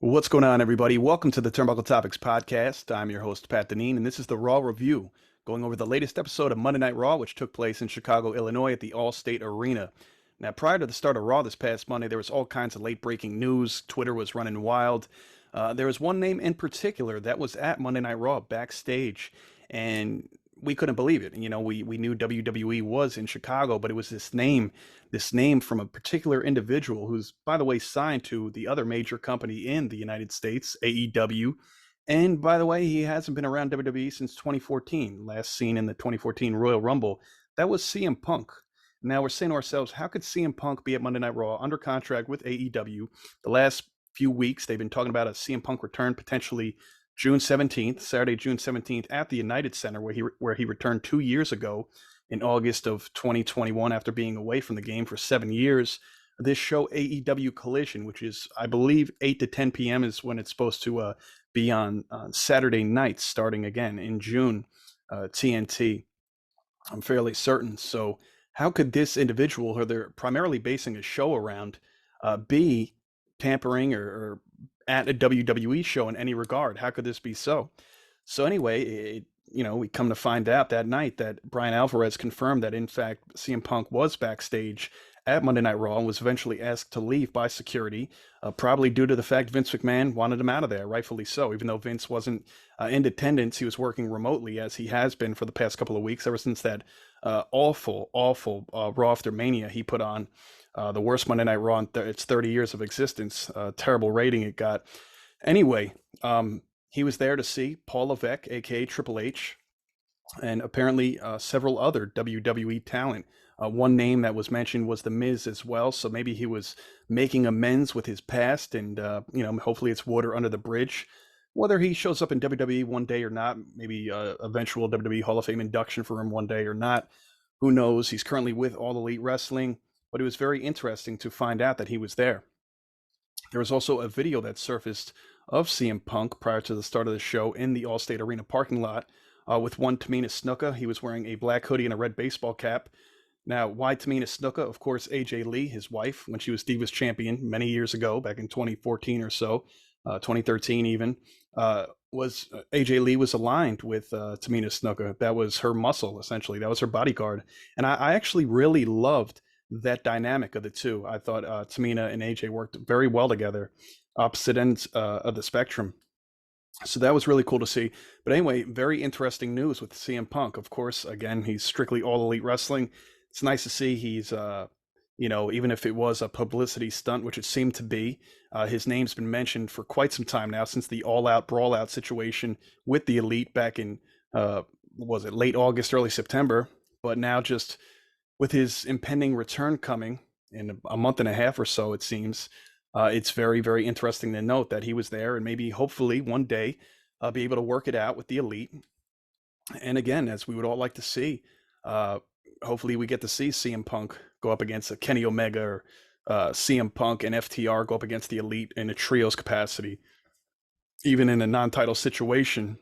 What's going on, everybody? Welcome to the Turnbuckle Topics podcast. I'm your host, Pat Deneen, and this is the Raw Review, going over the latest episode of Monday Night Raw, which took place in Chicago, Illinois at the Allstate Arena. Now, prior to the start of Raw this past Monday, there was all kinds of late-breaking news. Twitter was running wild. There was one name in particular that was at Monday Night Raw backstage, and we couldn't believe it. You know, we knew WWE was in Chicago, but it was this name from a particular individual who's, by the way, signed to the other major company in the United States, AEW. And by the way, he hasn't been around WWE since 2014, last seen in the 2014 Royal Rumble. That was CM Punk. Now we're saying to ourselves, how could CM Punk be at Monday Night Raw under contract with AEW? The last few weeks, they've been talking about a CM Punk return potentially June 17th, Saturday, June 17th at the United Center, where he returned 2 years ago in August of 2021 after being away from the game for 7 years. This show, AEW Collision, which is, I believe, 8 to 10 p.m. is when it's supposed to be on Saturday nights starting again in June, TNT. I'm fairly certain. So how could this individual, who they're primarily basing a show around, be tampering or at a WWE show in any regard? How could this be so? So anyway, we come to find out that night that Brian Alvarez confirmed that, in fact, CM Punk was backstage at Monday Night Raw and was eventually asked to leave by security, probably due to the fact Vince McMahon wanted him out of there, rightfully so. Even though Vince wasn't in attendance, he was working remotely, as he has been for the past couple of weeks, ever since that awful Raw After Mania he put on. The worst Monday Night Raw in its 30 years of existence. Terrible rating it got. Anyway, he was there to see Paul Levesque, a.k.a. Triple H, and apparently several other WWE talent. One name that was mentioned was The Miz as well, so maybe he was making amends with his past, and hopefully it's water under the bridge. Whether he shows up in WWE one day or not, maybe eventual WWE Hall of Fame induction for him one day or not, who knows? He's currently with All Elite Wrestling, but it was very interesting to find out that he was there. There was also a video that surfaced of CM Punk prior to the start of the show in the Allstate Arena parking lot with one Tamina Snuka. He was wearing a black hoodie and a red baseball cap. Now, why Tamina Snuka? Of course, AJ Lee, his wife, when she was Divas Champion many years ago, back in 2014 or so, 2013 even, was AJ Lee was aligned with Tamina Snuka. That was her muscle, essentially. That was her bodyguard. And I actually really loved that dynamic of the two. I thought Tamina and AJ worked very well together, opposite ends of the spectrum. So that was really cool to see. But anyway, very interesting news with CM Punk. Of course, again, he's strictly All Elite Wrestling. It's nice to see he's, even if it was a publicity stunt, which it seemed to be, his name's been mentioned for quite some time now, since the all-out, brawl-out situation with the Elite back in, was it late August, early September? But now just with his impending return coming in a month and a half or so, it seems, it's very, very interesting to note that he was there and maybe hopefully one day be able to work it out with the Elite. And again, as we would all like to see, hopefully we get to see CM Punk go up against a Kenny Omega, or CM Punk and FTR go up against the Elite in a trios capacity. Even in a non-title situation,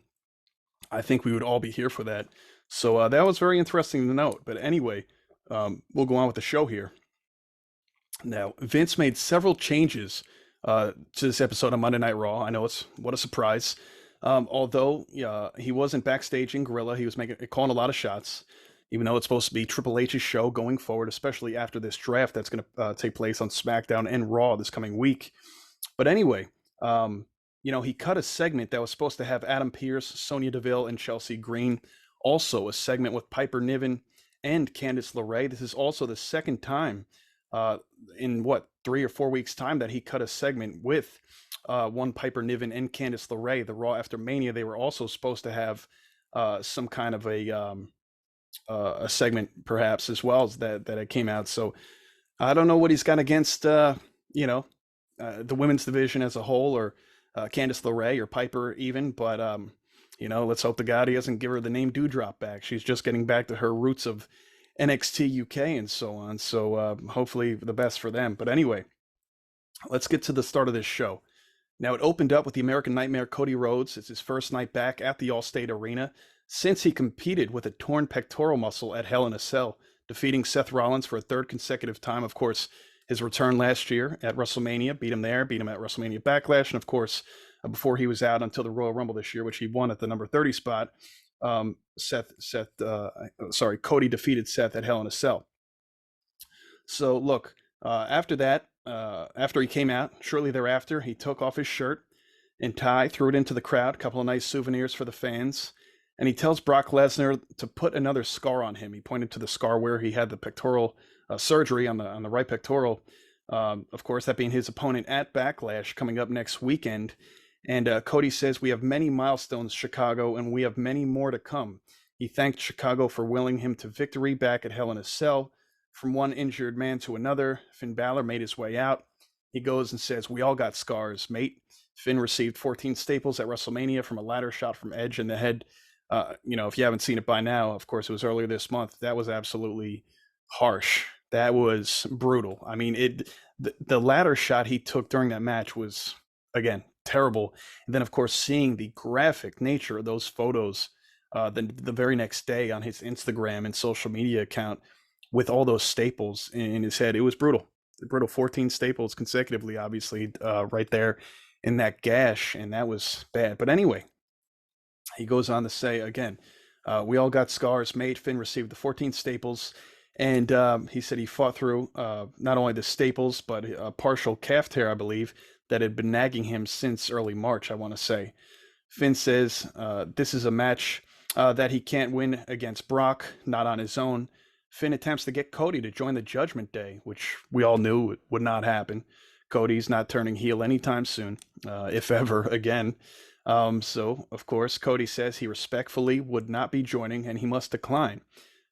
I think we would all be here for that. So that was very interesting to note. But anyway, we'll go on with the show here. Now, Vince made several changes to this episode of Monday Night Raw. I know what a surprise. Although he wasn't backstage in Gorilla, he was calling a lot of shots, even though it's supposed to be Triple H's show going forward, especially after this draft that's going to take place on SmackDown and Raw this coming week. But anyway, he cut a segment that was supposed to have Adam Pearce, Sonya Deville, and Chelsea Green. Also a segment with Piper Niven and Candice LeRae. This is also the second time in 3 or 4 weeks time that he cut a segment with one Piper Niven and Candice LeRae. The Raw After Mania, they were also supposed to have some kind of a segment perhaps as well as that it came out. So I don't know what he's got against the women's division as a whole, or Candice LeRae or Piper even, but let's hope to God he doesn't give her the name Dewdrop back. She's just getting back to her roots of NXT UK and so on. So hopefully the best for them. But anyway, let's get to the start of this show. Now, it opened up with the American Nightmare Cody Rhodes. It's his first night back at the Allstate Arena since he competed with a torn pectoral muscle at Hell in a Cell, defeating Seth Rollins for a third consecutive time. Of course, his return last year at WrestleMania, beat him there, beat him at WrestleMania Backlash, and of course, before he was out until the Royal Rumble this year, which he won at the number 30 spot. Cody defeated Seth at Hell in a Cell. So look, after that, after he came out, shortly thereafter, he took off his shirt and tie, threw it into the crowd, a couple of nice souvenirs for the fans, and he tells Brock Lesnar to put another scar on him. He pointed to the scar where he had the pectoral surgery on the right pectoral. Of course, that being his opponent at Backlash coming up next weekend. And Cody says, "We have many milestones, Chicago, and we have many more to come." He thanked Chicago for willing him to victory back at Hell in a Cell. From one injured man to another, Finn Balor made his way out. He goes and says, "We all got scars, mate." Finn received 14 staples at WrestleMania from a ladder shot from Edge in the head. If you haven't seen it by now, of course, it was earlier this month. That was absolutely harsh. That was brutal. I mean, the ladder shot he took during that match was, again, terrible. And then, of course, seeing the graphic nature of those photos the very next day on his Instagram and social media account with all those staples in his head, it was brutal. Brutal. 14 staples consecutively, obviously, right there in that gash, and that was bad. But anyway, he goes on to say again, "We all got scars, mate." Finn received the 14 staples, and he said he fought through not only the staples, but a partial calf tear, I believe, that had been nagging him since early March, I want to say. Finn says this is a match that he can't win against Brock, not on his own. Finn attempts to get Cody to join the Judgment Day, which we all knew would not happen. Cody's not turning heel anytime soon, if ever again. So, of course, Cody says he respectfully would not be joining and he must decline.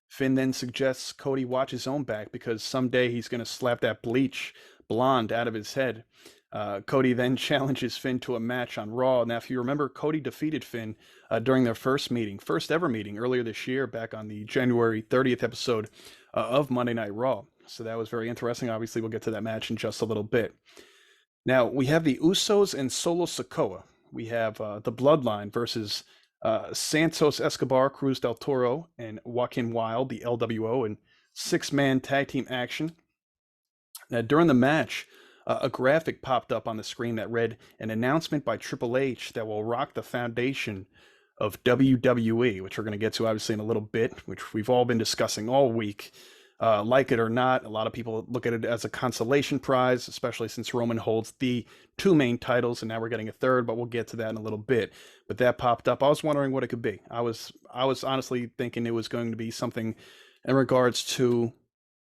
Finn then suggests Cody watch his own back because someday he's going to slap that bleach blonde out of his head. Cody then challenges Finn to a match on Raw. Now, if you remember, Cody defeated Finn during their first ever meeting earlier this year, back on the January 30th episode of Monday Night Raw. So that was very interesting. Obviously, we'll get to that match in just a little bit. Now, we have the Usos and Solo Sikoa. We have the Bloodline versus Santos Escobar, Cruz del Toro, and Joaquin Wilde, the LWO, in six-man tag team action. Now, during the match, a graphic popped up on the screen that read, "An announcement by Triple H that will rock the foundation of WWE," which we're going to get to obviously in a little bit, which we've all been discussing all week. Like it or not, a lot of people look at it as a consolation prize, especially since Roman holds the two main titles, and now we're getting a third, but we'll get to that in a little bit. But that popped up. I was wondering what it could be. I was honestly thinking it was going to be something in regards to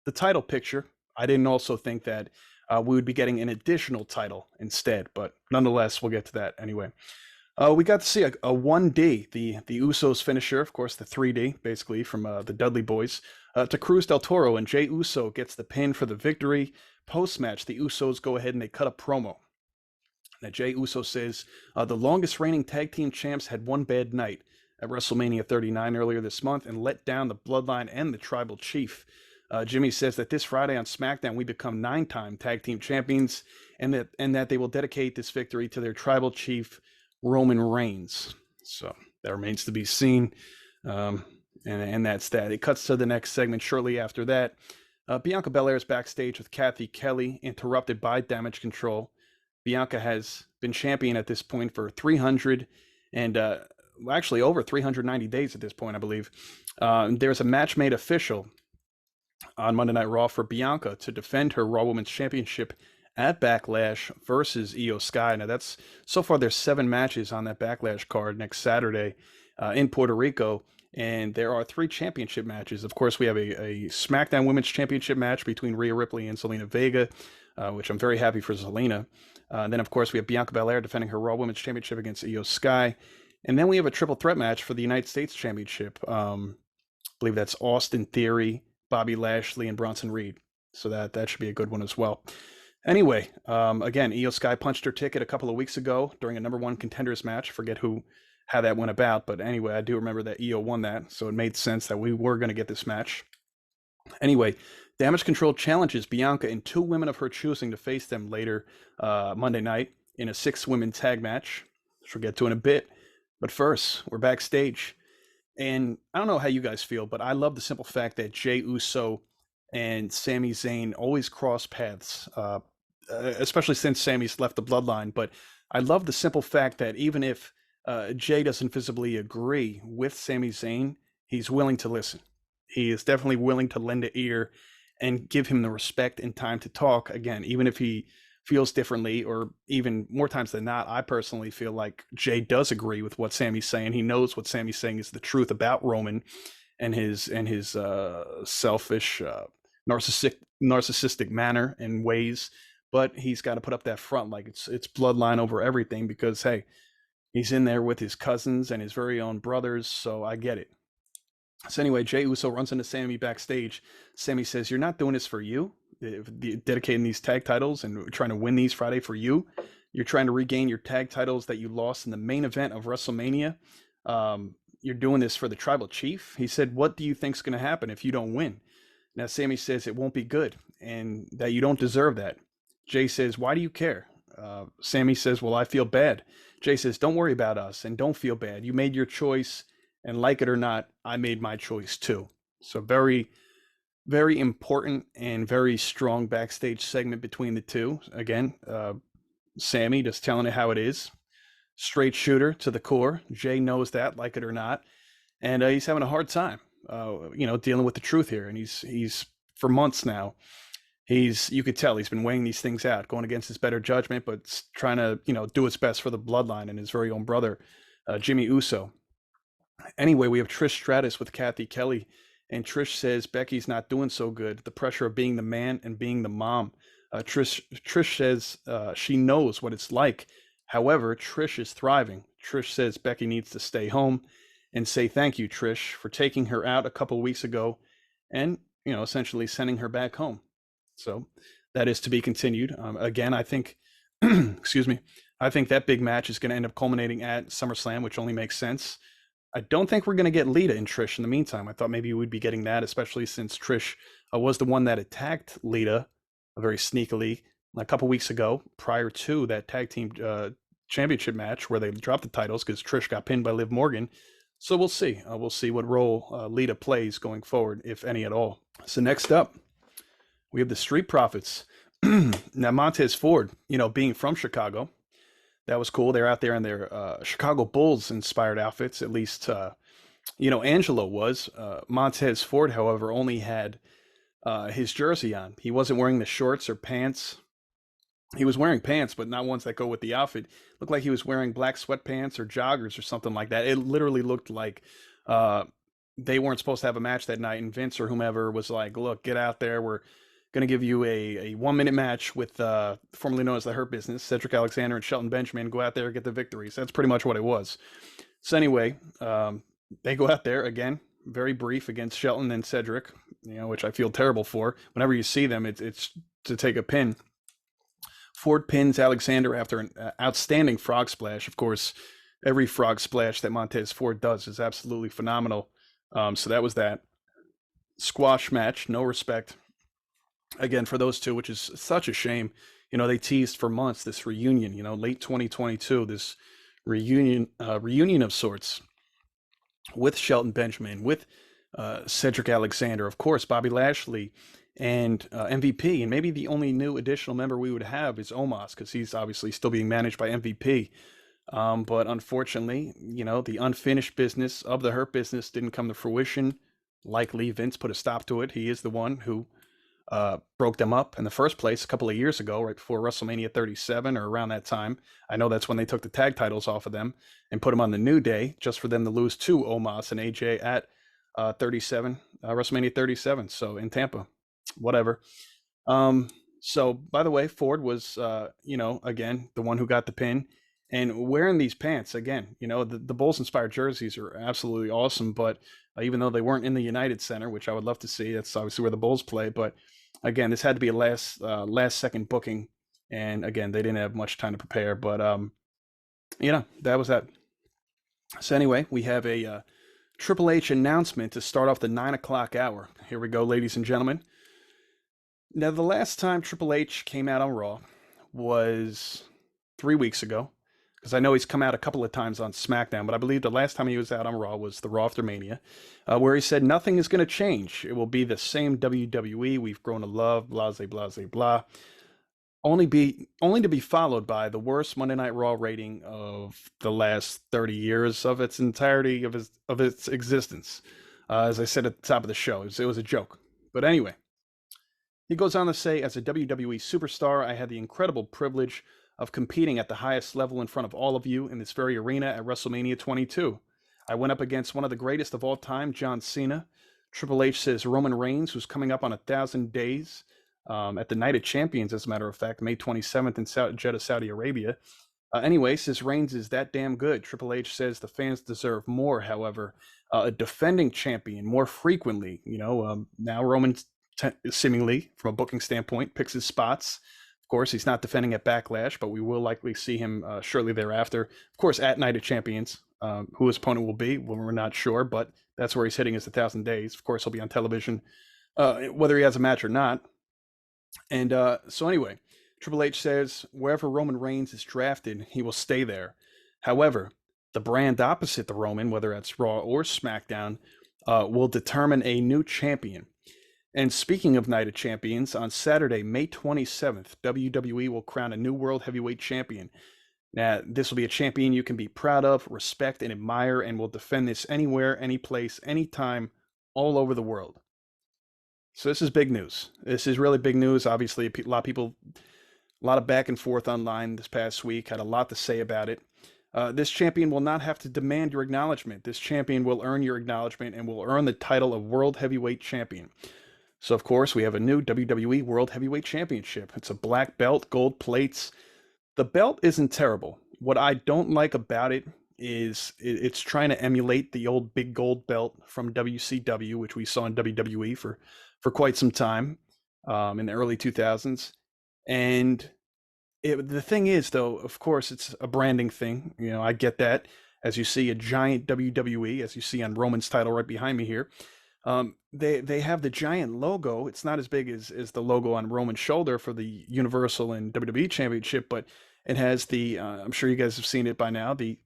the title picture. I didn't also think that we would be getting an additional title instead, but nonetheless, we'll get to that anyway. We got to see a 1D, the Usos finisher, of course, the 3D, basically, from the Dudley Boys, to Cruz del Toro, and Jey Uso gets the pin for the victory. Post-match, the Usos go ahead and they cut a promo. Now, Jey Uso says, the longest reigning tag team champs had one bad night at WrestleMania 39 earlier this month and let down the Bloodline and the Tribal Chief. Jimmy says that this Friday on SmackDown, we become 9-time tag team champions, and that they will dedicate this victory to their Tribal Chief, Roman Reigns. So that remains to be seen. And that's that. It cuts to the next segment shortly after that. Bianca Belair is backstage with Kathy Kelly, interrupted by Damage Control. Bianca has been champion at this point for 300 and actually over 390 days at this point, I believe. There's a match made official on Monday Night Raw for Bianca to defend her Raw Women's Championship at Backlash versus Io Sky. Now, that's so far there's 7 matches on that Backlash card next Saturday in Puerto Rico, and there are 3 championship matches. Of course, we have a SmackDown Women's Championship match between Rhea Ripley and Zelina Vega, which I'm very happy for Zelina. Then, of course, we have Bianca Belair defending her Raw Women's Championship against Io Sky. And then we have a triple threat match for the United States Championship. I believe that's Austin Theory, Bobby Lashley, and Bronson Reed. So that should be a good one as well. Anyway, again, Io Sky punched her ticket a couple of weeks ago during a number 1 contenders match. Forget how that went about, but anyway, I do remember that Io won that, so it made sense that we were going to get this match. Anyway, Damage Control challenges Bianca and 2 women of her choosing to face them later Monday night in a 6-women tag match, which we'll get to in a bit. But first, we're backstage. And I don't know how you guys feel, but I love the simple fact that Jey Uso and Sami Zayn always cross paths, especially since Sami's left the bloodline. But I love the simple fact that even if Jay doesn't visibly agree with Sami Zayn, he's willing to listen. He is definitely willing to lend an ear and give him the respect and time to talk. Again, even if he feels differently, or even more times than not, I personally feel like Jay does agree with what Sami's saying. He knows what Sami's saying is the truth about Roman and his selfish, narcissistic manner and ways. But he's got to put up that front like it's bloodline over everything, because hey, he's in there with his cousins and his very own brothers. So I get it. So anyway, Jey Uso runs into Sami backstage. Sami says, "You're not doing this for you, dedicating these tag titles and trying to win these Friday for you. You're trying to regain your tag titles that you lost in the main event of WrestleMania. You're doing this for the tribal chief." He said, "What do you think's going to happen if you don't win?" Now Sami says it won't be good and that you don't deserve that. Jay says, "Why do you care?" Sami says, "Well, I feel bad." Jay says, "Don't worry about us and don't feel bad. You made your choice, and like it or not, I made my choice too." So very, very important and very strong backstage segment between the two. Again, Sami just telling it how it is. Straight shooter to the core. Jay knows that, like it or not. And he's having a hard time, dealing with the truth here. And he's for months now, you could tell he's been weighing these things out, going against his better judgment, but trying to, do its best for the bloodline and his very own brother, Jimmy Uso. Anyway, we have Trish Stratus with Kathy Kelly, and Trish says Becky's not doing so good. The pressure of being the man and being the mom. Trish says she knows what it's like. However, Trish is thriving. Trish says Becky needs to stay home and say thank you, Trish, for taking her out a couple of weeks ago and, essentially sending her back home. So that is to be continued. Again, I think, excuse me, I think that big match is going to end up culminating at SummerSlam, which only makes sense. I don't think we're going to get Lita and Trish in the meantime. I thought maybe we'd be getting that, especially since Trish was the one that attacked Lita very sneakily a couple weeks ago, prior to that tag team championship match where they dropped the titles because Trish got pinned by Liv Morgan. So we'll see. We'll see what role Lita plays going forward, if any at all. So next up, we have the Street Profits. Now, Montez Ford, being from Chicago, that was cool. They're out there in their Chicago Bulls inspired outfits. At least, Angelo was. Montez Ford, however, only had his jersey on. He wasn't wearing the shorts or pants. He was wearing pants, but not ones that go with the outfit. Looked like he was wearing black sweatpants or joggers or something like that. It literally looked like they weren't supposed to have a match that night, and Vince or whomever was like, "Look, get out there. We're going to give you a 1-minute match with formerly known as the Hurt Business, Cedric Alexander and Shelton Benjamin. Go out there and get the victories." That's pretty much what it was. So anyway, they go out there again, very brief, against Shelton and Cedric, which I feel terrible for. Whenever you see them, it's to take a pin. Ford pins Alexander after an outstanding frog splash. Of course, every frog splash that Montez Ford does is absolutely phenomenal. So that was that. Squash match, no respect again for those two, which is such a shame. They teased for months this reunion, late 2022, this reunion of sorts with Shelton Benjamin, with Cedric Alexander, of course, Bobby Lashley, and MVP. And maybe the only new additional member we would have is Omos, because he's obviously still being managed by MVP. But unfortunately, the unfinished business of the Hurt Business didn't come to fruition. Likely Vince put a stop to it. He is the one who broke them up in the first place a couple of years ago, right before WrestleMania 37 or around that time. I know that's when they took the tag titles off of them and put them on the New Day, just for them to lose to Omos and AJ at WrestleMania 37. So in Tampa, whatever. So by the way, Ford was, again, the one who got the pin. And wearing these pants, again, the Bulls-inspired jerseys are absolutely awesome. But even though they weren't in the United Center, which I would love to see, that's obviously where the Bulls play. But again, this had to be a last-second booking. And again, they didn't have much time to prepare. But, that was that. So anyway, we have a Triple H announcement to start off the 9 o'clock hour. Here we go, ladies and gentlemen. Now, the last time Triple H came out on Raw was 3 weeks ago. because I know he's come out a couple of times on SmackDown, but I believe the last time he was out on Raw was the Raw after Mania, where he said nothing is going to change. It will be the same WWE we've grown to love, blah, blah, blah, blah. Only to be followed by the worst Monday Night Raw rating of the last 30 years of its entirety of its existence. As I said at the top of the show, it was a joke. But anyway, he goes on to say, as a WWE superstar, I had the incredible privilege of competing at the highest level in front of all of you in this very arena at WrestleMania 22. I went up against one of the greatest of all time, John Cena. Triple H says Roman Reigns, who's coming up on 1,000 days at the Night of Champions, as a matter of fact, May 27th in Jeddah, Saudi Arabia. Anyway, says Reigns is that damn good. Triple H says the fans deserve more, however. A defending champion more frequently. Now Roman seemingly, from a booking standpoint, picks his spots. Of course, he's not defending at Backlash, but we will likely see him shortly thereafter. Of course, at Night of Champions, who his opponent will be, well, we're not sure, but that's where he's hitting his 1,000 days. Of course, he'll be on television, whether he has a match or not. And so anyway, Triple H says wherever Roman Reigns is drafted, he will stay there. However, the brand opposite the Roman, whether that's Raw or SmackDown, will determine a new champion. And speaking of Night of Champions, on Saturday, May 27th, WWE will crown a new World Heavyweight Champion. Now, this will be a champion you can be proud of, respect, and admire, and will defend this anywhere, any place, anytime, all over the world. So this is big news. This is really big news. Obviously, a lot of people, a lot of back and forth online this past week, had a lot to say about it. This champion will not have to demand your acknowledgement. This champion will earn your acknowledgement and will earn the title of World Heavyweight Champion. So, of course, we have a new WWE World Heavyweight Championship. It's a black belt, gold plates. The belt isn't terrible. What I don't like about it is it's trying to emulate the old big gold belt from WCW, which we saw in WWE for quite some time in the early 2000s. And the thing is, though, of course, it's a branding thing. I get that. As you see a giant WWE, as you see on Roman's title right behind me here, they have the giant logo. It's not as big as the logo on Roman's shoulder for the Universal and WWE Championship, but it has the I'm sure you guys have seen it by now, the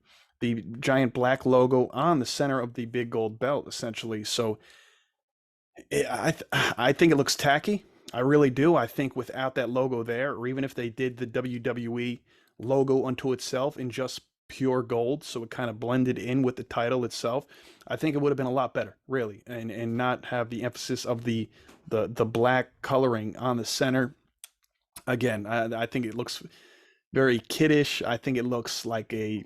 giant black logo on the center of the big gold belt, essentially. So I think it looks tacky. I really do. I think without that logo there, or even if they did the WWE logo unto itself in just pure gold, so it kind of blended in with the title itself, I think it would have been a lot better, really, and not have the emphasis of the black coloring on the center. Again, I think it looks very kiddish. I think it looks like a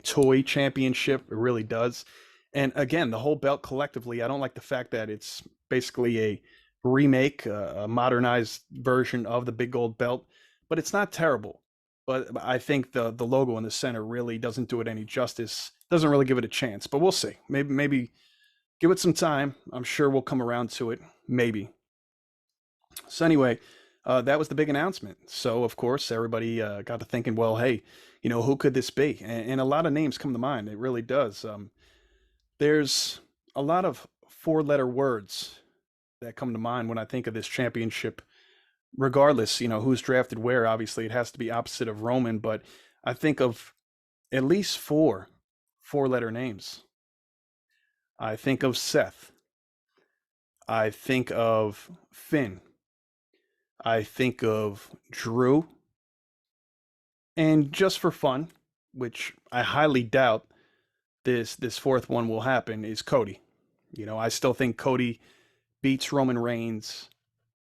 toy championship. It really does. And again, the whole belt collectively, I don't like the fact that it's basically a remake, a modernized version of the big gold belt, but it's not terrible. But I think the logo in the center really doesn't do it any justice. Doesn't really give it a chance. But we'll see. Maybe give it some time. I'm sure we'll come around to it. Maybe. So anyway, that was the big announcement. So of course everybody got to thinking, well, hey, who could this be? And a lot of names come to mind. It really does. There's a lot of four-letter words that come to mind when I think of this championship. Regardless, who's drafted where, obviously it has to be opposite of Roman, but I think of at least four-letter names. I think of Seth. I think of Finn. I think of Drew. And just for fun, which I highly doubt this fourth one will happen, is Cody. I still think Cody beats Roman Reigns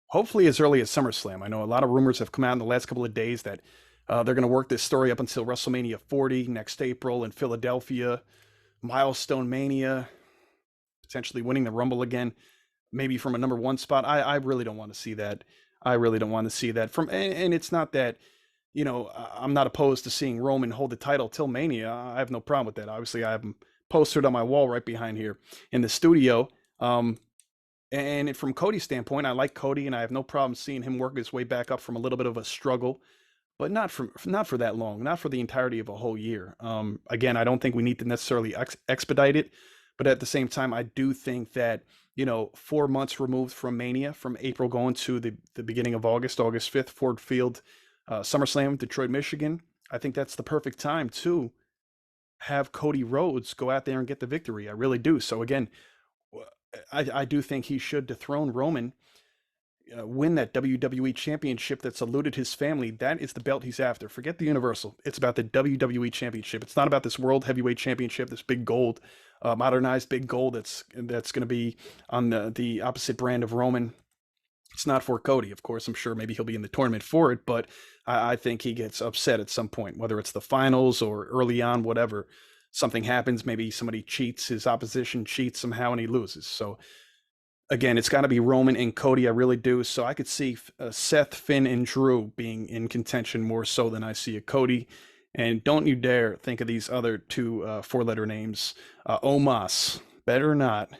hopefully as early as SummerSlam. I know a lot of rumors have come out in the last couple of days that they're going to work this story up until WrestleMania 40 next April in Philadelphia, Milestone Mania, potentially winning the Rumble again, maybe from a number one spot. I really don't want to see that. I really don't want to see that. And it's not that, I'm not opposed to seeing Roman hold the title till Mania. I have no problem with that. Obviously, I have him postered on my wall right behind here in the studio. And from Cody's standpoint, I like Cody, and I have no problem seeing him work his way back up from a little bit of a struggle, but not for that long, not for the entirety of a whole year. Again, I don't think we need to necessarily expedite it, but at the same time, I do think that 4 months removed from Mania, from April going to the beginning of August 5th, Ford Field, SummerSlam, Detroit, Michigan. I think that's the perfect time to have Cody Rhodes go out there and get the victory. I really do. So again, I do think he should dethrone Roman, win that WWE Championship that's eluded his family. That is the belt he's after. Forget the Universal. It's about the WWE Championship. It's not about this World Heavyweight Championship, this big gold, modernized big gold that's going to be on the opposite brand of Roman. It's not for Cody, of course. I'm sure maybe he'll be in the tournament for it, but I think he gets upset at some point, whether it's the finals or early on, whatever. Something happens, maybe somebody cheats, his opposition cheats somehow, and he loses. So again, it's got to be Roman and Cody. I really do. So I could see Seth, Finn, and Drew being in contention more so than I see a Cody. And don't you dare think of these other two four-letter names. Omos better not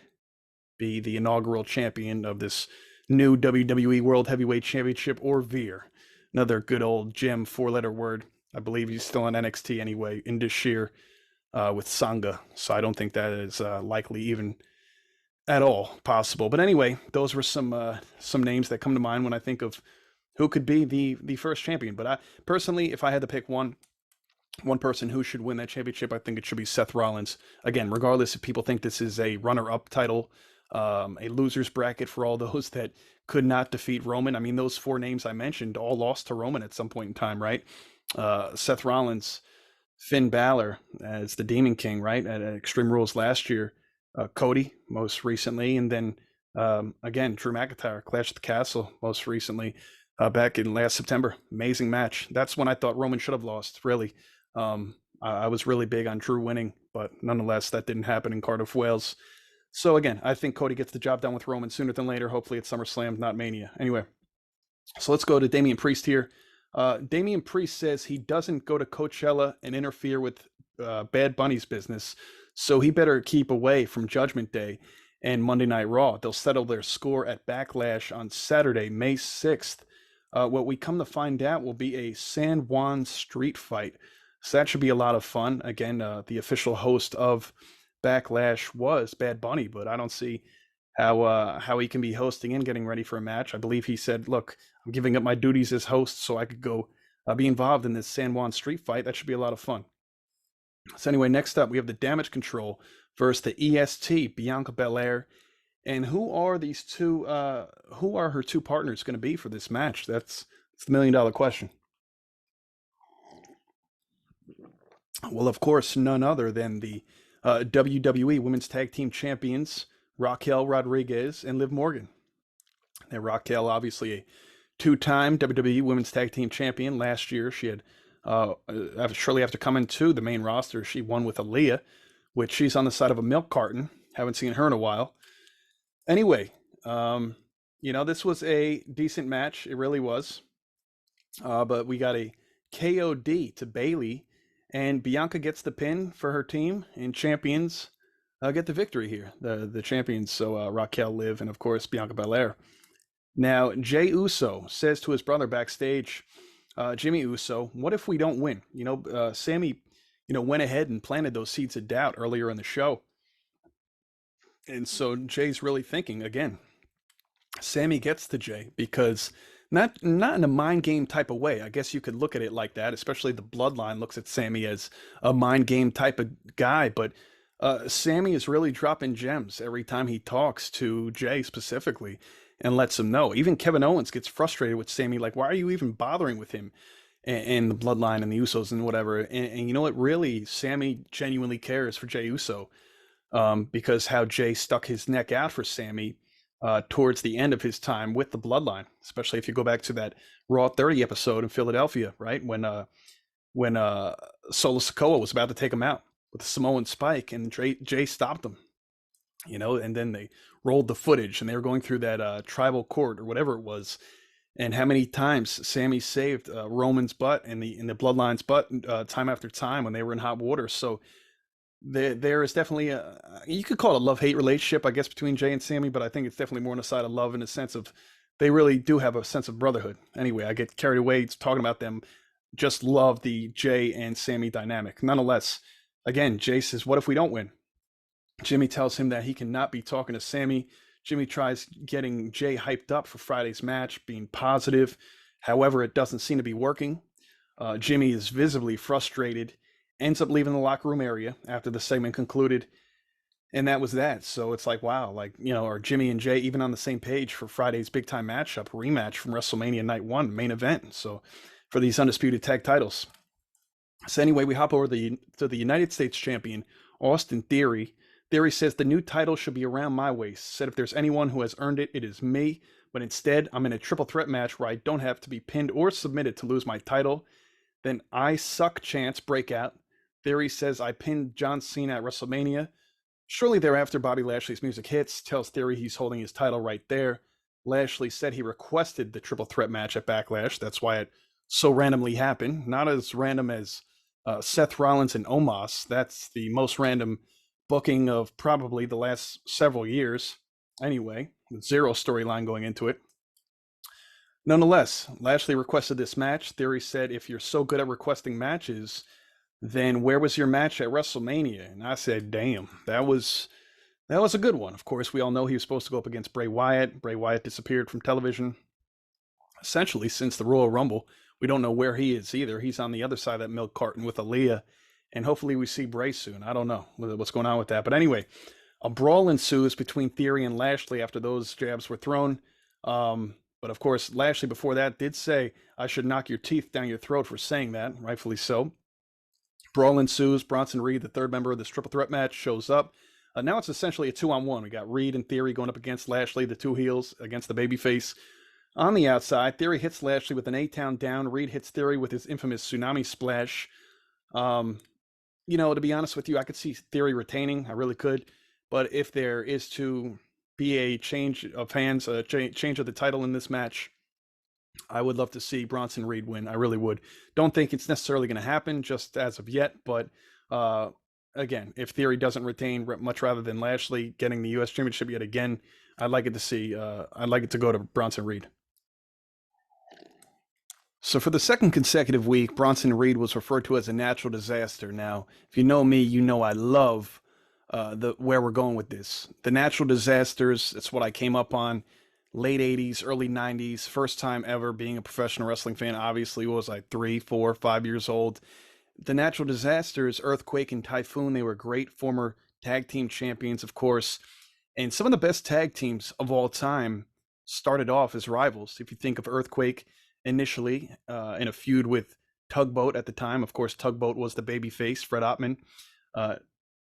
be the inaugural champion of this new WWE World Heavyweight Championship, or Veer. Another good old Jim four-letter word. I believe he's still on NXT anyway, Indus with Sangha. So I don't think that is likely even at all possible. But anyway, those were some names that come to mind when I think of who could be the first champion. But I personally, if I had to pick one person who should win that championship, I think it should be Seth Rollins. Again, regardless if people think this is a runner-up title, a loser's bracket for all those that could not defeat Roman. I mean, those four names I mentioned all lost to Roman at some point in time, right? Seth Rollins, Finn Balor as the Demon King, right, at Extreme Rules last year, Cody most recently, and then again, Drew McIntyre, Clash at the Castle most recently, back in last September. Amazing match. That's when I thought Roman should have lost, really. I was really big on Drew winning, but nonetheless, that didn't happen in Cardiff, Wales. So again, I think Cody gets the job done with Roman sooner than later. Hopefully it's SummerSlam, not Mania. Anyway, so let's go to Damian Priest here. Damian Priest says he doesn't go to Coachella and interfere with Bad Bunny's business, so he better keep away from Judgment Day and Monday Night Raw. They'll settle their score at Backlash on Saturday, May 6th. What we come to find out will be a San Juan street fight. So that should be a lot of fun. Again, the official host of Backlash was Bad Bunny, but I don't see how he can be hosting and getting ready for a match. I believe he said, look, I'm giving up my duties as host so I could go be involved in this San Juan street fight. That should be a lot of fun. So anyway, next up, we have the Damage Control versus the EST, Bianca Belair. And who are these two, who are her two partners going to be for this match? That's the $1 million question. Well, of course, none other than the WWE Women's Tag Team Champions, Raquel Rodriguez and Liv Morgan. Now, Raquel, obviously a two-time WWE Women's Tag Team Champion. Last year, she had, shortly after coming to the main roster, she won with Aaliyah, which she's on the side of a milk carton. Haven't seen her in a while. Anyway, this was a decent match. It really was. But we got a KOD to Bayley, and Bianca gets the pin for her team, and champions get the victory here. The champions, so Raquel, Liv, and of course Bianca Belair. Now, Jey Uso says to his brother backstage, Jimmy Uso, what if we don't win? Sammy, went ahead and planted those seeds of doubt earlier in the show. And so Jay's really thinking, again, Sammy gets to Jey because not in a mind game type of way. I guess you could look at it like that, especially the bloodline looks at Sammy as a mind game type of guy. But Sammy is really dropping gems every time he talks to Jey specifically and lets him know. Even Kevin Owens gets frustrated with Sammy, like, why are you even bothering with him and the bloodline and the Usos and whatever? And you know what? Really, Sammy genuinely cares for Jey Uso because how Jey stuck his neck out for Sammy towards the end of his time with the bloodline, especially if you go back to that Raw 30 episode in Philadelphia, right? When Solo Sikoa was about to take him out with the Samoan spike and Jey stopped him, and then they rolled the footage and they were going through that tribal court or whatever it was. And how many times Sammy saved Roman's butt and the bloodline's butt time after time when they were in hot water. So there is definitely you could call it a love-hate relationship, I guess, between Jey and Sammy, but I think it's definitely more on the side of love in the sense of they really do have a sense of brotherhood. Anyway, I get carried away talking about them. Just love the Jey and Sammy dynamic. Nonetheless, again, Jey says, what if we don't win? Jimmy tells him that he cannot be talking to Sammy. Jimmy tries getting Jey hyped up for Friday's match, being positive. However, it doesn't seem to be working. Jimmy is visibly frustrated, ends up leaving the locker room area after the segment concluded, and that was that. So it's like, wow, like, are Jimmy and Jay even on the same page for Friday's big time matchup, rematch from WrestleMania Night 1, main event? So for these undisputed tag titles. So anyway, we hop over to the United States champion, Austin Theory. Theory says the new title should be around my waist. Said if there's anyone who has earned it, it is me. But instead, I'm in a triple threat match where I don't have to be pinned or submitted to lose my title. Then I suck chance breakout. Theory says I pinned John Cena at WrestleMania. Shortly thereafter, Bobby Lashley's music hits, tells Theory he's holding his title right there. Lashley said he requested the triple threat match at Backlash. That's why it so randomly happened. Not as random as Seth Rollins and Omos. That's the most random booking of probably the last several years. Anyway, zero storyline going into it. Nonetheless, Lashley requested this match. Theory said, if you're so good at requesting matches, then where was your match at WrestleMania? And I said, damn, that was a good one. Of course, we all know he was supposed to go up against Bray Wyatt. Bray Wyatt disappeared from television essentially since the Royal Rumble. We don't know where he is either. He's on the other side of that milk carton with Aaliyah, and hopefully we see Bray soon. I don't know what's going on with that. But anyway, a brawl ensues between Theory and Lashley after those jabs were thrown. But of course, Lashley before that did say, I should knock your teeth down your throat for saying that, rightfully so. Brawl ensues. Bronson Reed, the third member of this triple threat match, shows up. Now it's essentially a 2-on-1. We got Reed and Theory going up against Lashley, the two heels against the babyface. On the outside, Theory hits Lashley with an A-Town down. Reed hits Theory with his infamous tsunami splash. To be honest with you, I could see Theory retaining. I really could. But if there is to be a change of hands, a change of the title in this match, I would love to see Bronson Reed win. I really would. Don't think it's necessarily going to happen just as of yet. But again, if Theory doesn't retain, much rather than Lashley getting the U.S. Championship yet again, I'd like it to go to Bronson Reed. So for the second consecutive week, Bronson Reed was referred to as a natural disaster. Now, if you know me, you know I love where we're going with this. The natural disasters, it's what I came up on. Late 80s, early 90s, first time ever being a professional wrestling fan. Obviously, was I 3, 4, 5 years old. The natural disasters, Earthquake and Typhoon, they were great former tag team champions, of course. And some of the best tag teams of all time started off as rivals. If you think of Earthquake, initially in a feud with Tugboat at the time. Of course, Tugboat was the babyface, Fred Ottman,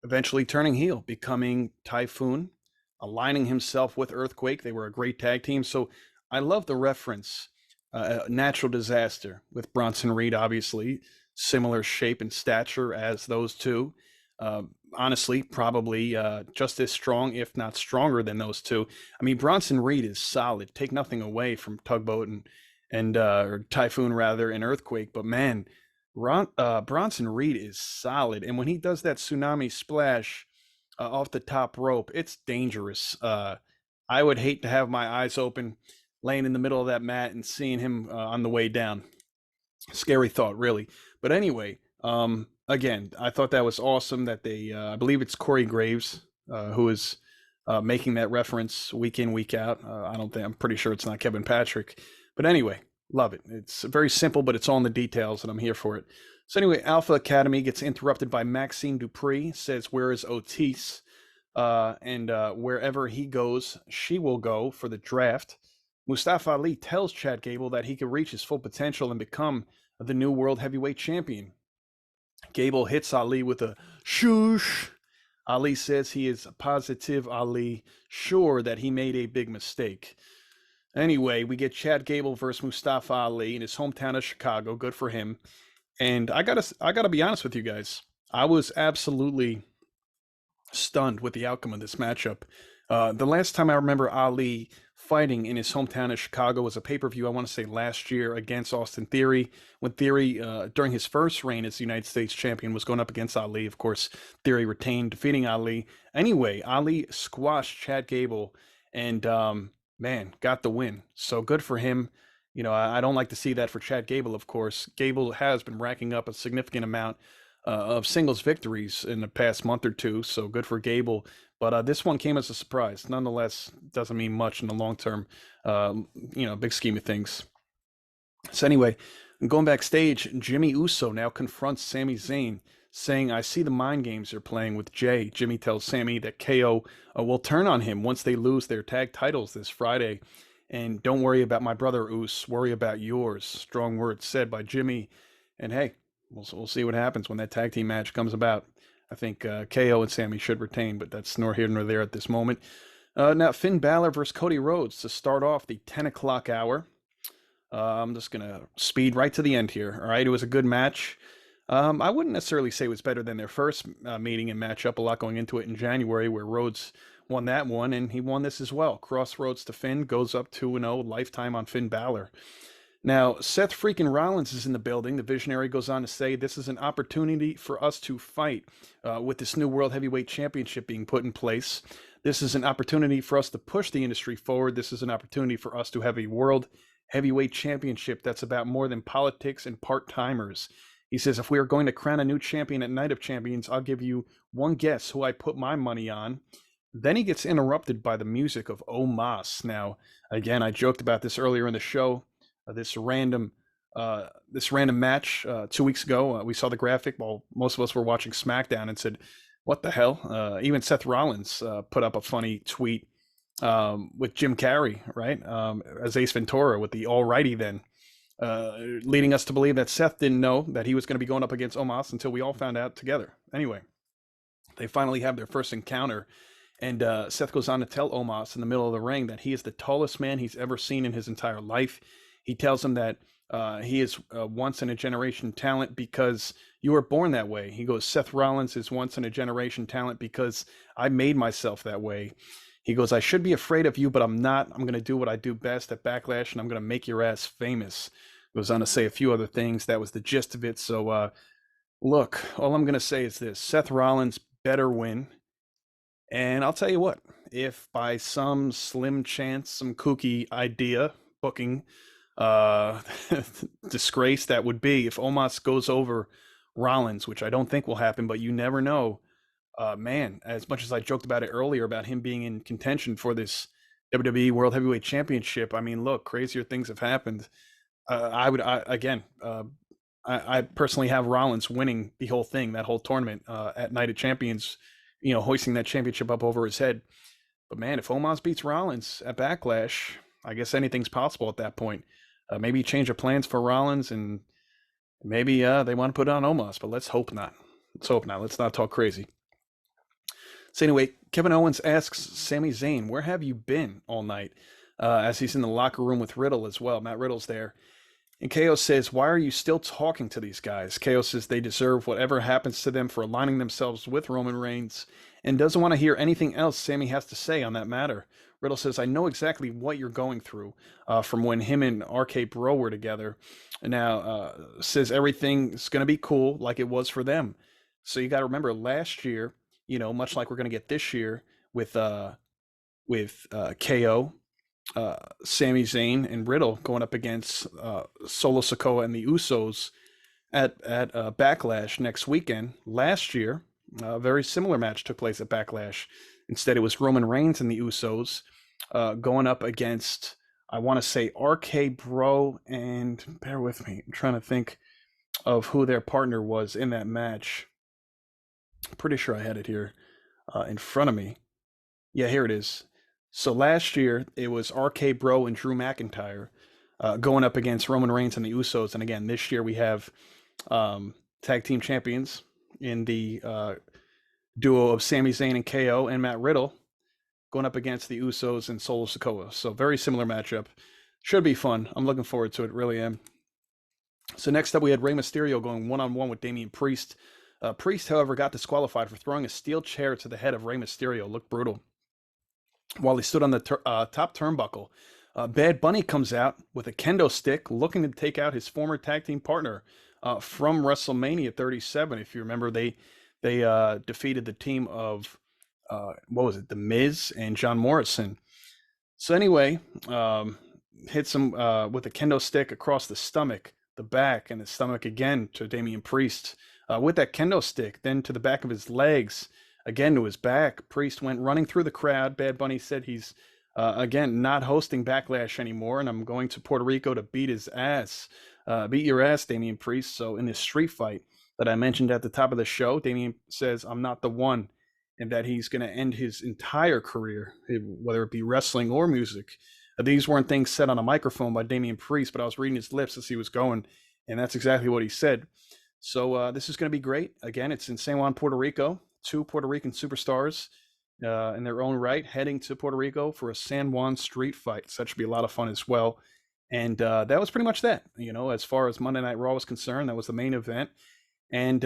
eventually turning heel, becoming Typhoon, aligning himself with Earthquake. They were a great tag team. So I love the reference, natural disaster with Bronson Reed, obviously, similar shape and stature as those two. Honestly, probably just as strong, if not stronger than those two. I mean, Bronson Reed is solid. Take nothing away from Tugboat or Typhoon rather, and Earthquake, but man, Bronson Reed is solid, and when he does that tsunami splash off the top rope, it's dangerous. I would hate to have my eyes open, laying in the middle of that mat and seeing him on the way down. Scary thought, really. But anyway, again, I thought that was awesome that they, I believe it's Corey Graves who is making that reference week in, week out. I'm pretty sure it's not Kevin Patrick. But anyway, love it. It's very simple, but it's all in the details, and I'm here for it. So anyway, Alpha Academy gets interrupted by Maxine Dupree, says, where is Otis? And wherever he goes, she will go for the draft. Mustafa Ali tells Chad Gable that he could reach his full potential and become the new world heavyweight champion. Gable hits Ali with a shoosh. Ali says he is positive Ali, sure that he made a big mistake. Anyway, we get Chad Gable versus Mustafa Ali in his hometown of Chicago. Good for him. And I gotta be honest with you guys. I was absolutely stunned with the outcome of this matchup. The last time I remember Ali fighting in his hometown of Chicago was a pay-per-view, I want to say last year, against Austin Theory, when Theory, during his first reign as the United States champion, was going up against Ali. Of course, Theory retained, defeating Ali. Anyway, Ali squashed Chad Gable and man, got the win. So good for him. I don't like to see that for Chad Gable, of course. Gable has been racking up a significant amount of singles victories in the past month or two, so good for Gable. But this one came as a surprise. Nonetheless, doesn't mean much in the long term, big scheme of things. So anyway, And going backstage, Jimmy Uso now confronts Sami Zayn, saying, I see the mind games you're playing with Jay. Jimmy tells Sami that KO will turn on him once they lose their tag titles this Friday. And don't worry about my brother, Us. Worry about yours. Strong words said by Jimmy. And hey, we'll see what happens when that tag team match comes about. I think KO and Sami should retain, but that's nor here nor there at this moment. Now, Finn Balor versus Cody Rhodes to start off the 10 o'clock hour. I'm just going to speed right to the end here. All right, it was a good match. I wouldn't necessarily say it was better than their first meeting and matchup. A lot going into it in January, where Rhodes won that one, and he won this as well. Crossroads to Finn, goes up 2-0, lifetime on Finn Balor. Now, Seth freaking Rollins is in the building. The Visionary goes on to say, this is an opportunity for us to fight with this new World Heavyweight Championship being put in place. This is an opportunity for us to push the industry forward. This is an opportunity for us to have a World Heavyweight Championship that's about more than politics and part-timers. He says, if we are going to crown a new champion at Night of Champions, I'll give you one guess who I put my money on. Then he gets interrupted by the music of Omos. Now, again, I joked about this earlier in the show. This random match 2 weeks ago. We saw the graphic while most of us were watching SmackDown and said, what the hell? Even Seth Rollins put up a funny tweet with Jim Carrey, right? As Ace Ventura with the alrighty then. Leading us to believe that Seth didn't know that he was going to be going up against Omos until we all found out together. Anyway, they finally have their first encounter, and Seth goes on to tell Omos in the middle of the ring that he is the tallest man he's ever seen in his entire life. He tells him that he is once-in-a-generation talent because you were born that way. He goes, Seth Rollins is once-in-a-generation talent because I made myself that way. He goes, I should be afraid of you, but I'm not. I'm going to do what I do best at Backlash, and I'm going to make your ass famous. Goes on to say a few other things. That was the gist of it. So, look, all I'm going to say is this. Seth Rollins better win. And I'll tell you what, if by some slim chance, some kooky idea, booking, disgrace that would be, if Omos goes over Rollins, which I don't think will happen, but you never know. Man, as much as I joked about it earlier about him being in contention for this WWE World Heavyweight Championship, I mean, look, crazier things have happened. I personally have Rollins winning the whole thing, that whole tournament at Night of Champions, hoisting that championship up over his head. But man, if Omos beats Rollins at Backlash, I guess anything's possible at that point. Maybe change of plans for Rollins, and maybe they want to put it on Omos, but let's hope not. Let's not talk crazy. So anyway, Kevin Owens asks Sami Zayn, where have you been all night? As he's in the locker room with Riddle as well. Matt Riddle's there. And KO says, why are you still talking to these guys? KO says they deserve whatever happens to them for aligning themselves with Roman Reigns and doesn't want to hear anything else Sami has to say on that matter. Riddle says, I know exactly what you're going through from when him and RK Bro were together. And now says everything's going to be cool like it was for them. So you got to remember last year, much like we're going to get this year with KO, Sami Zayn and Riddle going up against Solo Sikoa and the Usos at Backlash next weekend. Last year, a very similar match took place at Backlash. Instead, it was Roman Reigns and the Usos going up against, I want to say, RK Bro, and bear with me, I'm trying to think of who their partner was in that match. I'm pretty sure I had it here in front of me. Yeah, here it is. So last year, it was RK Bro and Drew McIntyre going up against Roman Reigns and the Usos. And again, this year we have tag team champions in the duo of Sami Zayn and KO and Matt Riddle going up against the Usos and Solo Sikoa. So very similar matchup. Should be fun. I'm looking forward to it, really am. So next up, we had Rey Mysterio going one-on-one with Damian Priest. Priest, however, got disqualified for throwing a steel chair to the head of Rey Mysterio. Looked brutal. While he stood on the top turnbuckle, Bad Bunny comes out with a kendo stick looking to take out his former tag team partner from WrestleMania 37. If you remember, they defeated the team of, The Miz and John Morrison. So anyway, hits him with a kendo stick across the stomach, the back, and the stomach again to Damian Priest with that kendo stick, then to the back of his legs, again to his back. Priest went running through the crowd. Bad Bunny said he's Again, not hosting Backlash anymore, and I'm going to Puerto Rico to beat his ass. Beat your ass, Damian Priest. So in this street fight that I mentioned at the top of the show, Damian says, I'm not the one, and that he's going to end his entire career, whether it be wrestling or music. These weren't things said on a microphone by Damian Priest, but I was reading his lips as he was going, and that's exactly what he said. So this is going to be great. Again, it's in San Juan, Puerto Rico. Two Puerto Rican superstars in their own right, heading to Puerto Rico for a San Juan street fight. So that should be a lot of fun as well. And that was pretty much that. As far as Monday Night Raw was concerned, that was the main event. And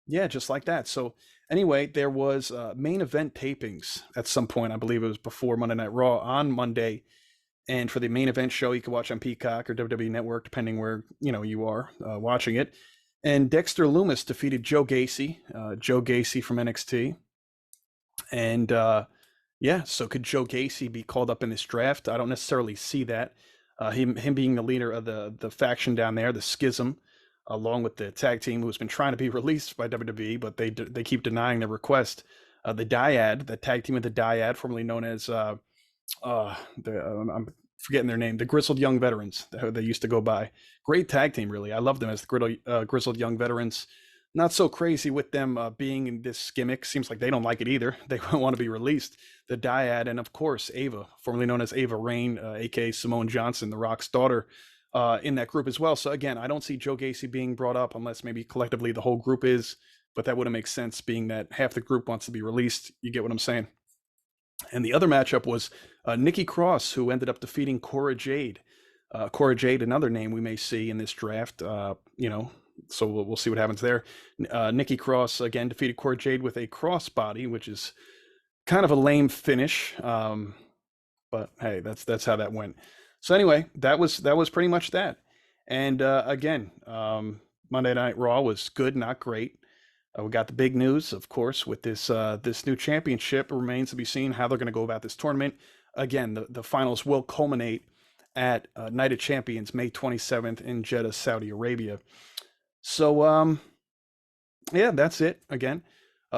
yeah, just like that. So anyway, there was main event tapings at some point. I believe it was before Monday Night Raw on Monday. And for the main event show, you can watch on Peacock or WWE Network, depending where you are watching it. And Dexter Lumis defeated Joe Gacy from NXT. And yeah, so could Joe Gacy be called up in this draft? I don't necessarily see that. Him being the leader of the faction down there, the Schism, along with the tag team who's been trying to be released by WWE, but they keep denying their request. The Dyad, the tag team of the Dyad, formerly known as I'm forgetting their name, the Grizzled Young Veterans, they used to go by. Great tag team, really. I love them as the Grizzled Young Veterans. Not so crazy with them being in this gimmick. Seems like they don't like it either. They want to be released. The Dyad, and of course Ava, formerly known as Ava Raine, aka Simone Johnson, The Rock's daughter, in that group as well. So again, I don't see Joe Gacy being brought up unless maybe collectively the whole group is, but that wouldn't make sense being that half the group wants to be released. You get what I'm saying? And the other matchup was Nikki Cross, who ended up defeating Cora Jade. Cora Jade, another name we may see in this draft, so we'll see what happens there. Nikki Cross, again, defeated Cora Jade with a crossbody, which is kind of a lame finish. But hey, that's how that went. So anyway, that was pretty much that. And again, Monday Night Raw was good, not great. We got the big news, of course, with this new championship. It remains to be seen how they're going to go about this tournament. Again, the finals will culminate at Night of Champions, May 27th in Jeddah, Saudi Arabia. So, yeah, that's it. Again,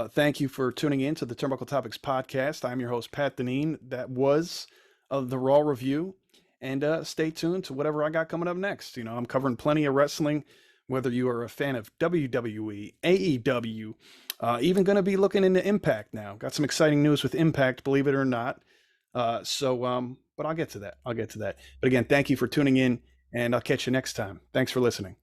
thank you for tuning in to the Turnbuckle Topics podcast. I'm your host, Pat Deneen. That was the Raw review. And stay tuned to whatever I got coming up next. I'm covering plenty of wrestling, whether you are a fan of WWE, AEW, even going to be looking into Impact now. Got some exciting news with Impact, believe it or not. But I'll get to that. But again, thank you for tuning in, and I'll catch you next time. Thanks for listening.